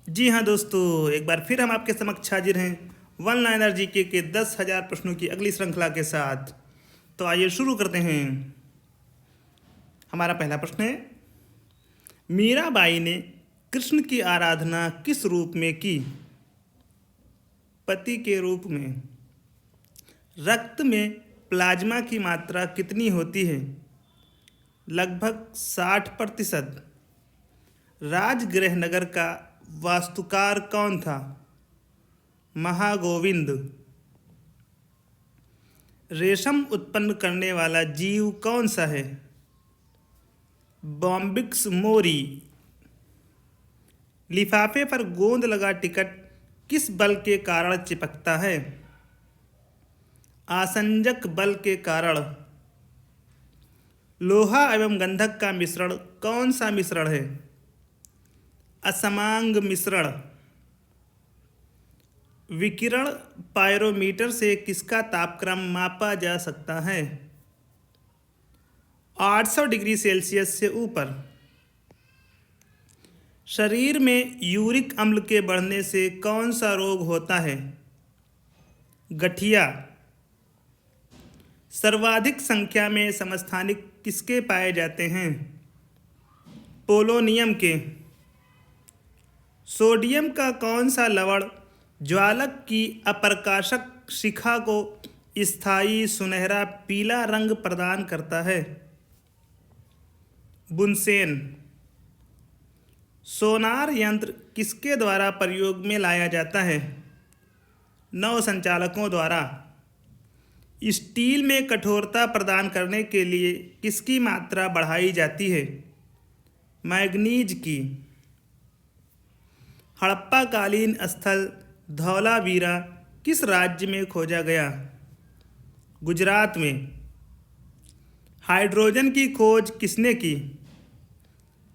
जी हाँ दोस्तों, एक बार फिर हम आपके समक्ष हाजिर हैं वन लाइनर जीके के 10,000 प्रश्नों की अगली श्रृंखला के साथ। तो आइए शुरू करते हैं। हमारा पहला प्रश्न है, मीराबाई ने कृष्ण की आराधना किस रूप में की? पति के रूप में। रक्त में प्लाज्मा की मात्रा कितनी होती है? लगभग 60%। राजगृह नगर का वास्तुकार कौन था? महागोविंद। रेशम उत्पन्न करने वाला जीव कौन सा है? बॉम्बिक्स मोरी। लिफाफे पर गोंद लगा टिकट किस बल के कारण चिपकता है? आसंजक बल के कारण। लोहा एवं गंधक का मिश्रण कौन सा मिश्रण है? असमांग मिश्रण। विकिरण पायरोमीटर से किसका तापक्रम मापा जा सकता है? 800 डिग्री सेल्सियस से ऊपर। शरीर में यूरिक अम्ल के बढ़ने से कौन सा रोग होता है? गठिया। सर्वाधिक संख्या में समस्थानिक किसके पाए जाते हैं? पोलोनियम के। सोडियम का कौन सा लवण ज्वालक की अप्रकाशक शिखा को स्थायी सुनहरा पीला रंग प्रदान करता है? बुनसेन। सोनार यंत्र किसके द्वारा प्रयोग में लाया जाता है? नौ संचालकों द्वारा। स्टील में कठोरता प्रदान करने के लिए किसकी मात्रा बढ़ाई जाती है? मैग्नीज की। हड़प्पा कालीन स्थल धौलावीरा किस राज्य में खोजा गया? गुजरात में। हाइड्रोजन की खोज किसने की?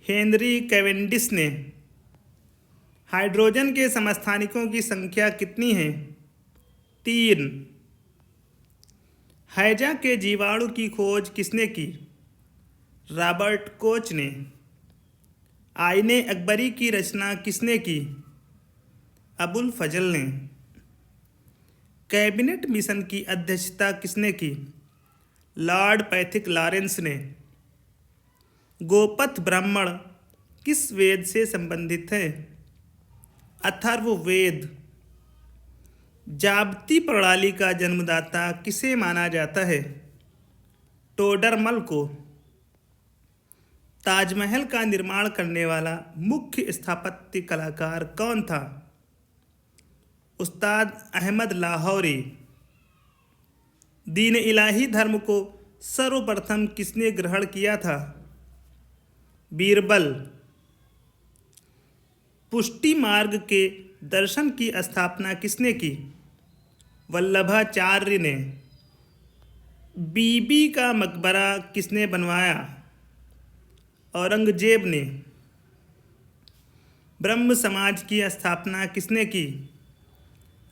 हेनरी कैवेंडिश ने। हाइड्रोजन के समस्थानिकों की संख्या कितनी है? 3। हैजा के जीवाणु की खोज किसने की? रॉबर्ट कोच ने। आईने अकबरी की रचना किसने की? अबुल फजल ने। कैबिनेट मिशन की अध्यक्षता किसने की? लॉर्ड पैथिक लॉरेंस ने। गोपथ ब्राह्मण किस वेद से संबंधित है? अथर्ववेद। जाबती प्रणाली का जन्मदाता किसे माना जाता है? टोडरमल को। ताजमहल का निर्माण करने वाला मुख्य स्थापत्य कलाकार कौन था? उस्ताद अहमद लाहौरी। दीन इलाही धर्म को सर्वप्रथम किसने ग्रहण किया था? बीरबल। पुष्टि मार्ग के दर्शन की स्थापना किसने की? वल्लभाचार्य ने। बीबी का मकबरा किसने बनवाया? औरंगजेब ने। ब्रह्म समाज की स्थापना किसने की?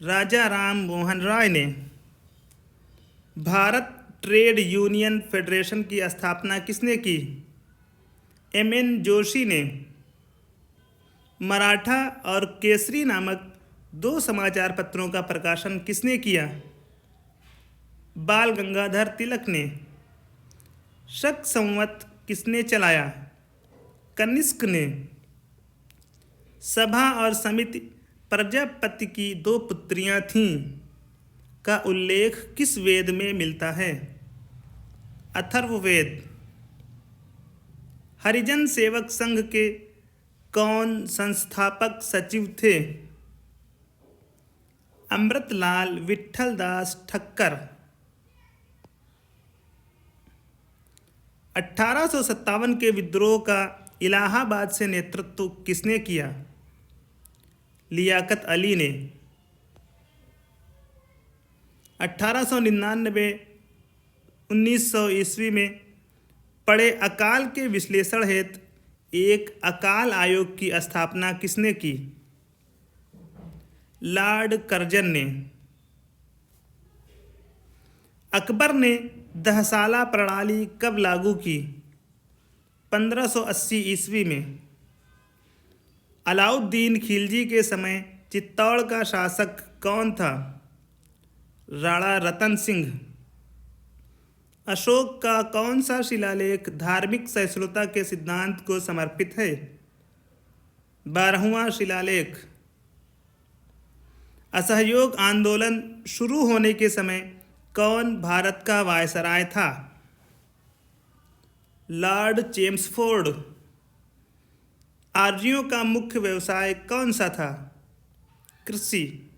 राजा राम मोहन राय ने। भारत ट्रेड यूनियन फेडरेशन की स्थापना किसने की? एम.एन. जोशी ने। मराठा और केसरी नामक 2 समाचार पत्रों का प्रकाशन किसने किया? बाल गंगाधर तिलक ने। शक संवत किसने चलाया? कनिष्क ने। सभा और समिति प्रजापति की 2 पुत्रियां थीं का उल्लेख किस वेद में मिलता है? अथर्ववेद। हरिजन सेवक संघ के कौन संस्थापक सचिव थे? अमृतलाल विठलदास ठक्कर। 1857 के विद्रोह का इलाहाबाद से नेतृत्व किसने किया? लियाकत अली ने। 1899 1900 ईस्वी में पड़े अकाल के विश्लेषण हेतु एक अकाल आयोग की स्थापना किसने की? लॉर्ड कर्जन ने। अकबर ने दहसाला प्रणाली कब लागू की? 1580 ईस्वी में। अलाउद्दीन खिलजी के समय चित्तौड़ का शासक कौन था? राणा रतन सिंह। अशोक का कौन सा शिलालेख धार्मिक सहिष्णुता के सिद्धांत को समर्पित है? 12वां शिलालेख। असहयोग आंदोलन शुरू होने के समय कौन भारत का वायसराय था? Lord Chelmsford. आर्यों का मुख्य व्यवसाय कौन सा था? कृषि।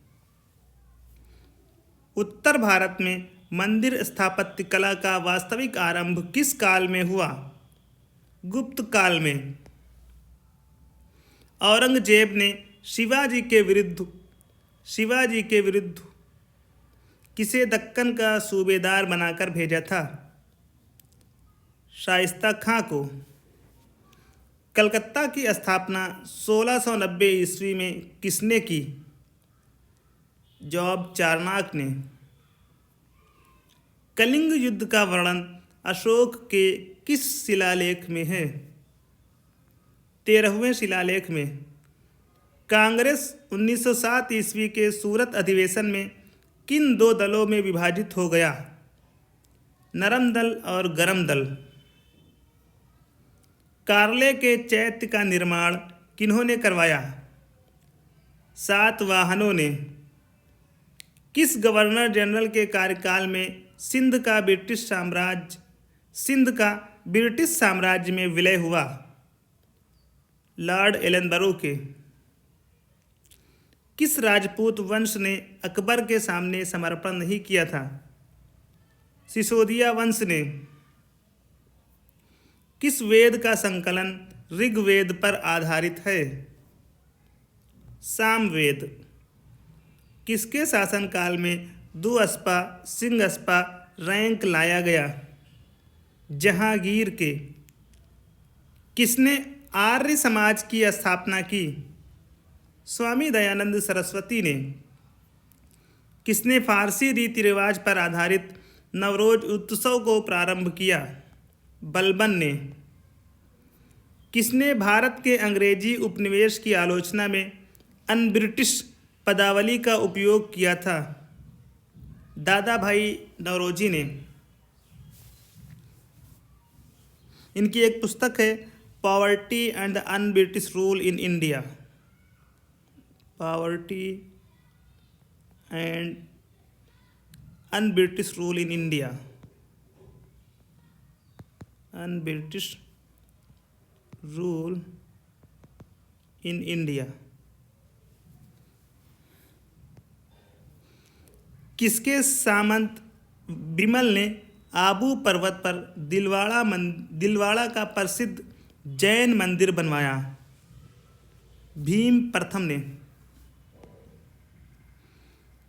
उत्तर भारत में मंदिर स्थापत्य कला का वास्तविक आरंभ किस काल में हुआ? गुप्त काल में। औरंगजेब ने शिवाजी के विरुद्ध किसे दक्कन का सूबेदार बनाकर भेजा था? शाइस्ता खां को। कलकत्ता की स्थापना 1690 ईस्वी में किसने की? जॉब चारनाक ने। कलिंग युद्ध का वर्णन अशोक के किस शिलालेख में है? 13वें शिलालेख में। कांग्रेस 1907 ईस्वी के सूरत अधिवेशन में किन दो दलों में विभाजित हो गया? नरम दल और गरम दल। कार्ले के चैत्य का निर्माण किन्होंने करवाया? सातवाहनों ने। किस गवर्नर जनरल के कार्यकाल में सिंध का ब्रिटिश साम्राज्य में विलय हुआ? लॉर्ड एलनबरो के। किस राजपूत वंश ने अकबर के सामने समर्पण नहीं किया था? सिसोदिया वंश ने। किस वेद का संकलन ऋग्वेद पर आधारित है? सामवेद। किसके शासनकाल में दुअस्पा सिंगस्पा रैंक लाया गया? जहांगीर के। किसने आर्य समाज की स्थापना की? स्वामी दयानंद सरस्वती ने। किसने फारसी रीति रिवाज पर आधारित नवरोज उत्सव को प्रारंभ किया? बलबन ने। किसने भारत के अंग्रेजी उपनिवेश की आलोचना में अनब्रिटिश पदावली का उपयोग किया था? दादा भाई नौरोजी ने। इनकी एक पुस्तक है poverty and the un-British rule in India. Poverty and un-British rule in India. Un-British rule in India. किसके सामंत बिमल ने आबू पर्वत पर दिलवाड़ा का प्रसिद्ध जैन मंदिर बनवाया? भीम प्रथम ने।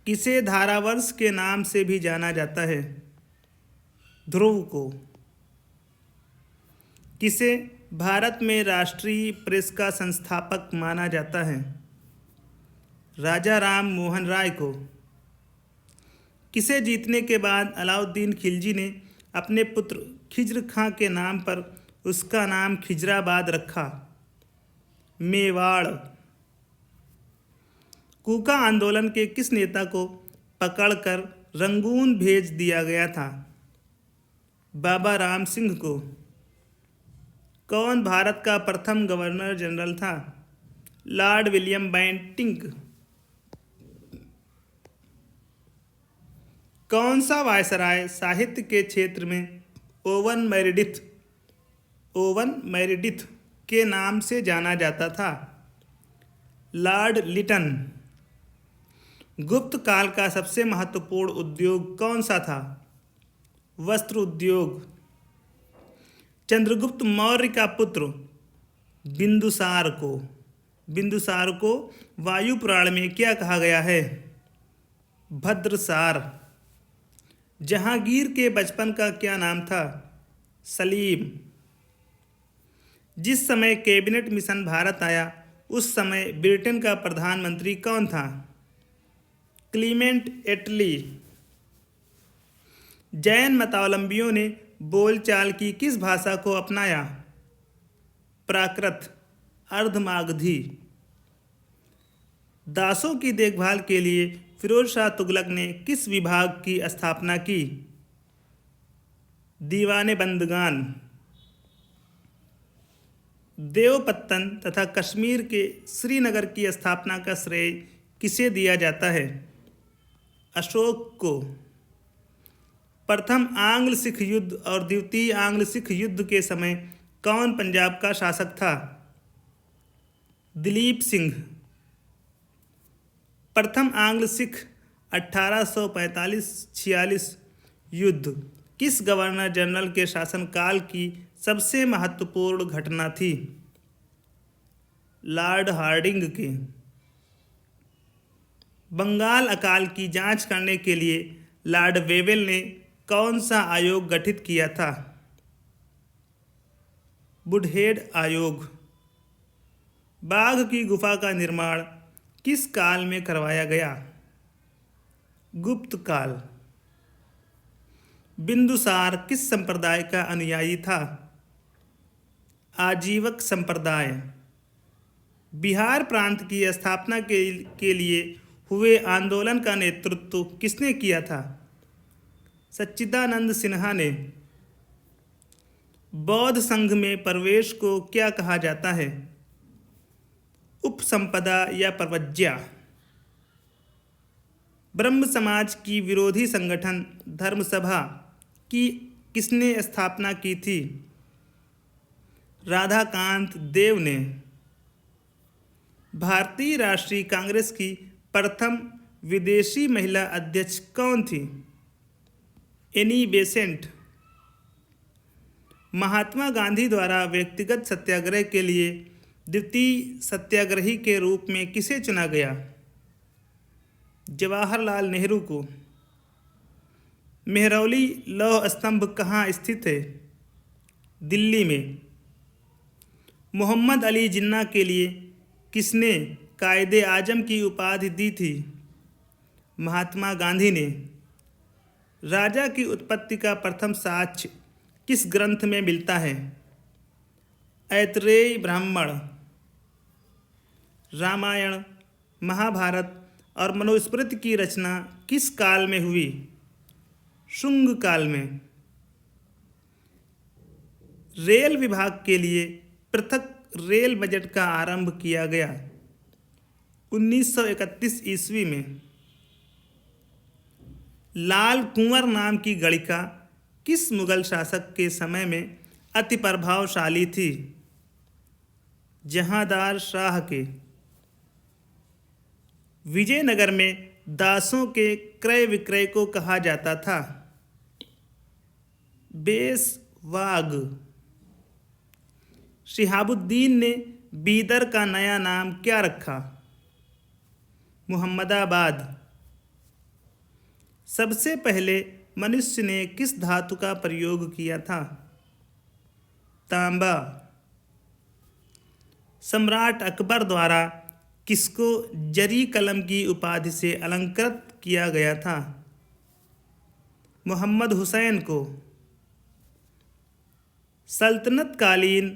किसे धारावर्ष के नाम से भी जाना जाता है? ध्रुव को। किसे भारत में राष्ट्रीय प्रेस का संस्थापक माना जाता है? राजा राम मोहन राय को। किसे जीतने के बाद अलाउद्दीन खिलजी ने अपने पुत्र खिज्र खां के नाम पर उसका नाम खिजराबाद रखा? मेवाड़। कूका आंदोलन के किस नेता को पकड़कर रंगून भेज दिया गया था? बाबा राम सिंह को। कौन भारत का प्रथम गवर्नर जनरल था? Lord William Bentinck. कौन सा वायसराय साहित्य के क्षेत्र में ओवन मेरिडिथ के नाम से जाना जाता था? लॉर्ड लिटन। गुप्त काल का सबसे महत्वपूर्ण उद्योग कौन सा था? वस्त्र उद्योग। चंद्रगुप्त मौर्य का पुत्र बिंदुसार को वायु पुराण में क्या कहा गया है? भद्रसार। जहांगीर के बचपन का क्या नाम था? सलीम। जिस समय कैबिनेट मिशन भारत आया उस समय ब्रिटेन का प्रधानमंत्री कौन था? क्लीमेंट एटली। जैन मतावलंबियों ने बोलचाल की किस भाषा को अपनाया? प्राकृत, अर्धमागधी। दासों की देखभाल के लिए फिरोज शाह तुगलक ने किस विभाग की स्थापना की? दीवाने बंदगान। देवपत्तन तथा कश्मीर के श्रीनगर की स्थापना का श्रेय किसे दिया जाता है? अशोक को। प्रथम आंग्ल सिख युद्ध और द्वितीय आंग्ल सिख युद्ध के समय कौन पंजाब का शासक था? दिलीप सिंह। प्रथम आंग्ल सिख 1845-46 युद्ध किस गवर्नर जनरल के शासनकाल की सबसे महत्वपूर्ण घटना थी? लॉर्ड हार्डिंग के। बंगाल अकाल की जांच करने के लिए लॉर्ड वेवेल ने कौन सा आयोग गठित किया था? वुडहेड आयोग। बाघ की गुफा का निर्माण किस काल में करवाया गया? गुप्त काल। बिंदुसार किस संप्रदाय का अनुयायी था? आजीवक संप्रदाय। बिहार प्रांत की स्थापना के लिए हुए आंदोलन का नेतृत्व किसने किया था? सच्चिदानंद सिन्हा ने। बौद्ध संघ में प्रवेश को क्या कहा जाता है? उपसंपदा या प्रवज्या। ब्रह्म समाज की विरोधी संगठन धर्मसभा की किसने स्थापना की थी? राधाकांत देव ने। भारतीय राष्ट्रीय कांग्रेस की प्रथम विदेशी महिला अध्यक्ष कौन थी? Annie Besant. महात्मा गांधी द्वारा व्यक्तिगत सत्याग्रह के लिए द्वितीय सत्याग्रही के रूप में किसे चुना गया? जवाहरलाल नेहरू को। मेहरौली लौह स्तंभ कहाँ स्थित है? दिल्ली में। मोहम्मद अली जिन्ना के लिए किसने कायदे आजम की उपाधि दी थी? महात्मा गांधी ने। राजा की उत्पत्ति का प्रथम साक्ष्य किस ग्रंथ में मिलता है? ऐतरेय ब्राह्मण। रामायण, महाभारत और मनुस्मृति की रचना किस काल में हुई? शुंग काल में। रेल विभाग के लिए पृथक रेल बजट का आरंभ किया गया 1931 ईस्वी में। लाल कुंवर नाम की गणिका किस मुगल शासक के समय में अति प्रभावशाली थी? जहांदार शाह के। विजयनगर में दासों के क्रय विक्रय को कहा जाता था? बेसवाग। शिहाबुद्दीन ने बीदर का नया नाम क्या रखा? मुहम्मदाबाद। सबसे पहले मनुष्य ने किस धातु का प्रयोग किया था? तांबा। सम्राट अकबर द्वारा किसको जरी कलम की उपाधि से अलंकृत किया गया था? मोहम्मद हुसैन को। सल्तनत कालीन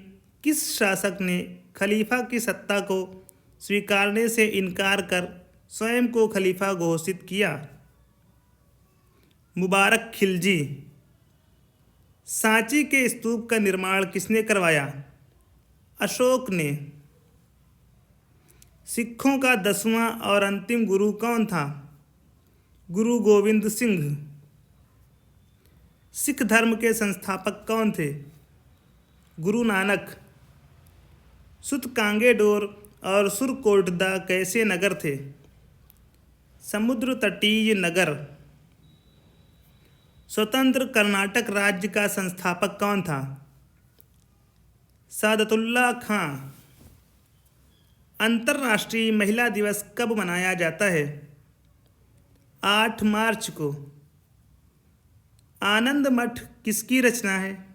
किस शासक ने खलीफा की सत्ता को स्वीकारने से इनकार कर स्वयं को खलीफा घोषित किया? मुबारक खिलजी। सांची के स्तूप का निर्माण किसने करवाया? अशोक ने। सिखों का 10वां और अंतिम गुरु कौन था? गुरु गोविंद सिंह। सिख धर्म के संस्थापक कौन थे? गुरु नानक। सुत कांगेडोर और सुरकोटदा कैसे नगर थे? समुद्र तटीय नगर। स्वतंत्र कर्नाटक राज्य का संस्थापक कौन था? सादतुल्ला खां। अंतर्राष्ट्रीय महिला दिवस कब मनाया जाता है? 8 मार्च को। आनंद मठ किसकी रचना है?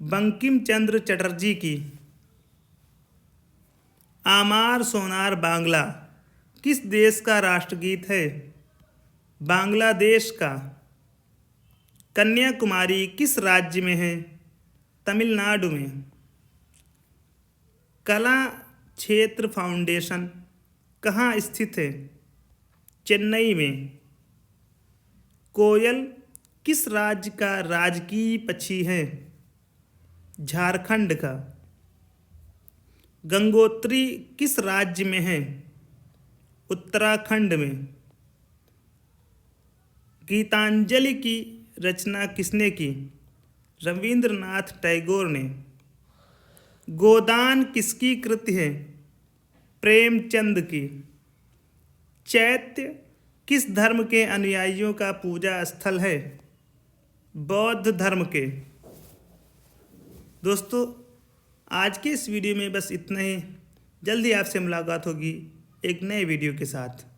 बंकिम चंद्र चटर्जी की। आमार सोनार बांग्ला किस देश का राष्ट्रगीत है? बांग्लादेश का। कन्याकुमारी किस राज्य में है? तमिलनाडु में। कला क्षेत्र फाउंडेशन कहाँ स्थित है? चेन्नई में। कोयल किस राज्य का राजकीय पक्षी है? झारखंड का। गंगोत्री किस राज्य में है? उत्तराखंड में। गीतांजलि की रचना किसने की? रविंद्रनाथ टैगोर ने। गोदान किसकी कृति है? प्रेमचंद की। चैत्य किस धर्म के अनुयायियों का पूजा स्थल है? बौद्ध धर्म के। दोस्तों, आज के इस वीडियो में बस इतना ही। जल्दी आपसे मुलाकात होगी एक नए वीडियो के साथ।